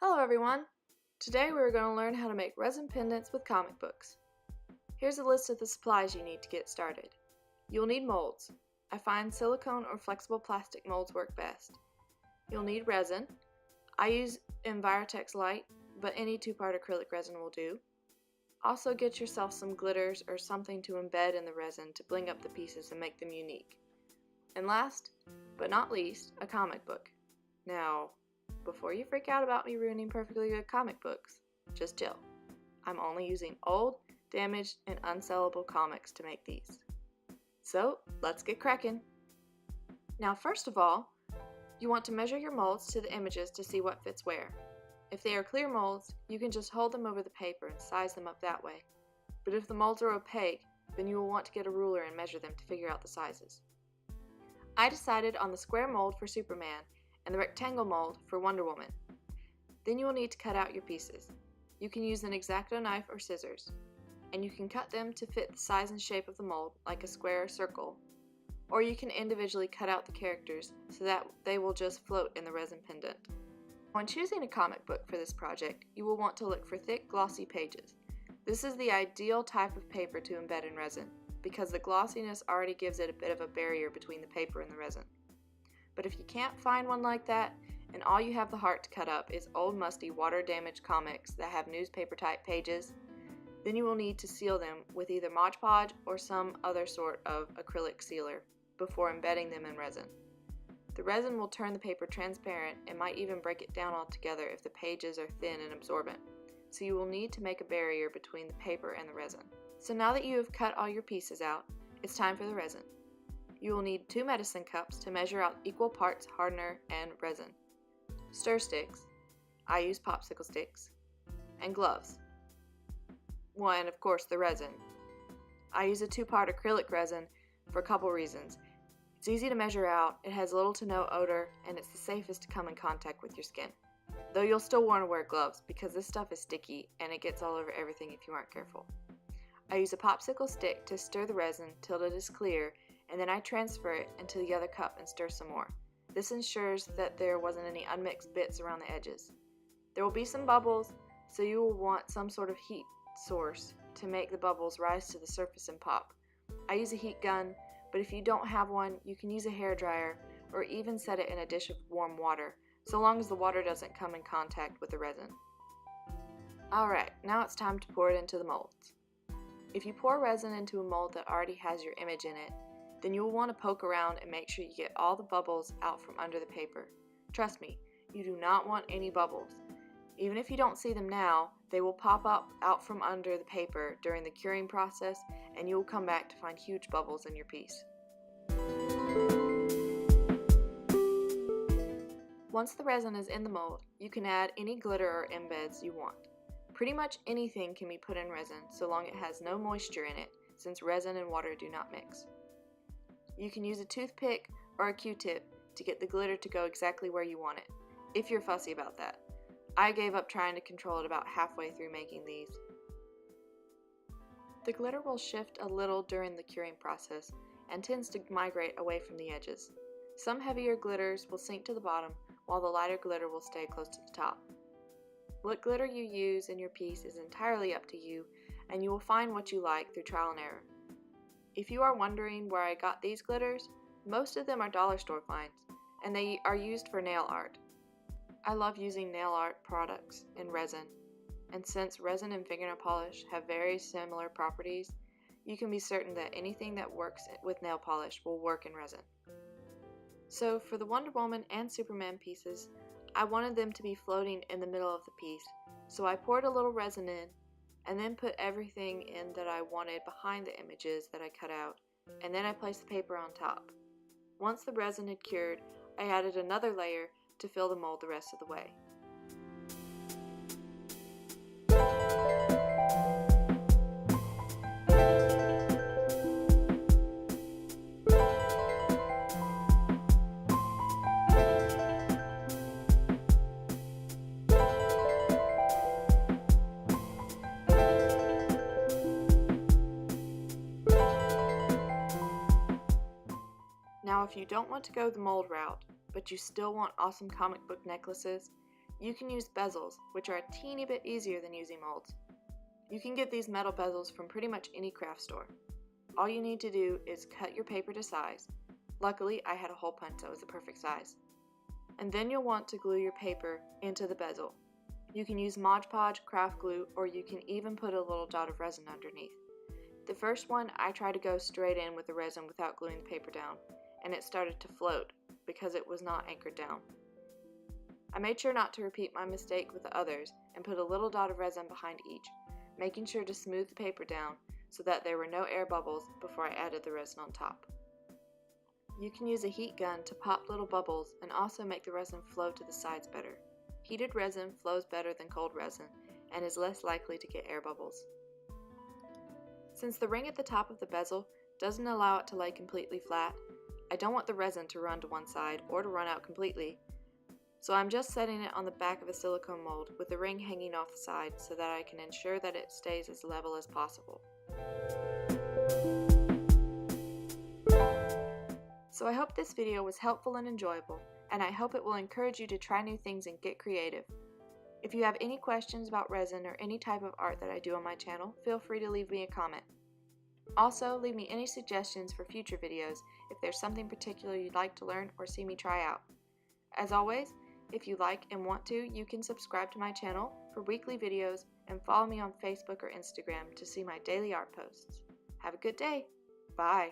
Hello everyone! Today we are going to learn how to make resin pendants with comic books. Here's a list of the supplies you need to get started. You'll need molds. I find silicone or flexible plastic molds work best. You'll need resin. I use Envirotex Light, but any 2-part acrylic resin will do. Also get yourself some glitters or something to embed in the resin to bling up the pieces and make them unique. And last, but not least, a comic book. Now, before you freak out about me ruining perfectly good comic books, just chill. I'm only using old, damaged, and unsellable comics to make these. So, let's get cracking. Now, first of all, you want to measure your molds to the images to see what fits where. If they are clear molds, you can just hold them over the paper and size them up that way. But if the molds are opaque, then you will want to get a ruler and measure them to figure out the sizes. I decided on the square mold for Superman and the rectangle mold for Wonder Woman. Then you will need to cut out your pieces. You can use an X-Acto knife or scissors, and you can cut them to fit the size and shape of the mold, like a square or circle, or you can individually cut out the characters so that they will just float in the resin pendant. When choosing a comic book for this project, you will want to look for thick, glossy pages. This is the ideal type of paper to embed in resin, because the glossiness already gives it a bit of a barrier between the paper and the resin. But if you can't find one like that, and all you have the heart to cut up is old musty water-damaged comics that have newspaper-type pages, then you will need to seal them with either Mod Podge or some other sort of acrylic sealer before embedding them in resin. The resin will turn the paper transparent and might even break it down altogether if the pages are thin and absorbent, so you will need to make a barrier between the paper and the resin. So now that you have cut all your pieces out, it's time for the resin. You will need 2 medicine cups to measure out equal parts hardener and resin, stir sticks, I use popsicle sticks, and gloves. And of course the resin. I use a 2-part acrylic resin for a couple reasons. It's easy to measure out, it has little to no odor, and it's the safest to come in contact with your skin. Though you'll still want to wear gloves because this stuff is sticky and it gets all over everything if you aren't careful. I use a popsicle stick to stir the resin till it is clear, and then I transfer it into the other cup and stir some more. This ensures that there wasn't any unmixed bits around the edges. There will be some bubbles, so you will want some sort of heat source to make the bubbles rise to the surface and pop. I use a heat gun, but if you don't have one, you can use a hair dryer or even set it in a dish of warm water, so long as the water doesn't come in contact with the resin. Alright, now it's time to pour it into the molds. If you pour resin into a mold that already has your image in it, then you will want to poke around and make sure you get all the bubbles out from under the paper. Trust me, you do not want any bubbles. Even if you don't see them now, they will pop up out from under the paper during the curing process, and you will come back to find huge bubbles in your piece. Once the resin is in the mold, you can add any glitter or embeds you want. Pretty much anything can be put in resin so long it has no moisture in it, since resin and water do not mix. You can use a toothpick or a Q-tip to get the glitter to go exactly where you want it, if you're fussy about that. I gave up trying to control it about halfway through making these. The glitter will shift a little during the curing process and tends to migrate away from the edges. Some heavier glitters will sink to the bottom, while the lighter glitter will stay close to the top. What glitter you use in your piece is entirely up to you, and you will find what you like through trial and error. If you are wondering where I got these glitters, most of them are dollar store finds, and they are used for nail art. I love using nail art products in resin, and since resin and fingernail polish have very similar properties, you can be certain that anything that works with nail polish will work in resin. So for the Wonder Woman and Superman pieces, I wanted them to be floating in the middle of the piece, so I poured a little resin in, and then put everything in that I wanted behind the images that I cut out, and then I placed the paper on top. Once the resin had cured, I added another layer to fill the mold the rest of the way. Now if you don't want to go the mold route, but you still want awesome comic book necklaces, You can use bezels, which are a teeny bit easier than using molds. You can get these metal bezels from pretty much any craft store. All you need to do is cut your paper to size. Luckily, I had a hole punch that was the perfect size. And then you'll want to glue your paper into the bezel. You can use Mod Podge, craft glue, or you can even put a little dot of resin underneath. The first one, I tried to go straight in with the resin without gluing the paper down, and it started to float because it was not anchored down. I made sure not to repeat my mistake with the others and put a little dot of resin behind each, making sure to smooth the paper down so that there were no air bubbles before I added the resin on top. You can use a heat gun to pop little bubbles and also make the resin flow to the sides better. Heated resin flows better than cold resin and is less likely to get air bubbles. Since the ring at the top of the bezel doesn't allow it to lay completely flat, I don't want the resin to run to one side or to run out completely, so I'm just setting it on the back of a silicone mold with the ring hanging off the side so that I can ensure that it stays as level as possible. So I hope this video was helpful and enjoyable, and I hope it will encourage you to try new things and get creative. If you have any questions about resin or any type of art that I do on my channel, feel free to leave me a comment. Also, leave me any suggestions for future videos if there's something particular you'd like to learn or see me try out. As always, if you like and want to, you can subscribe to my channel for weekly videos and follow me on Facebook or Instagram to see my daily art posts. Have a good day. Bye.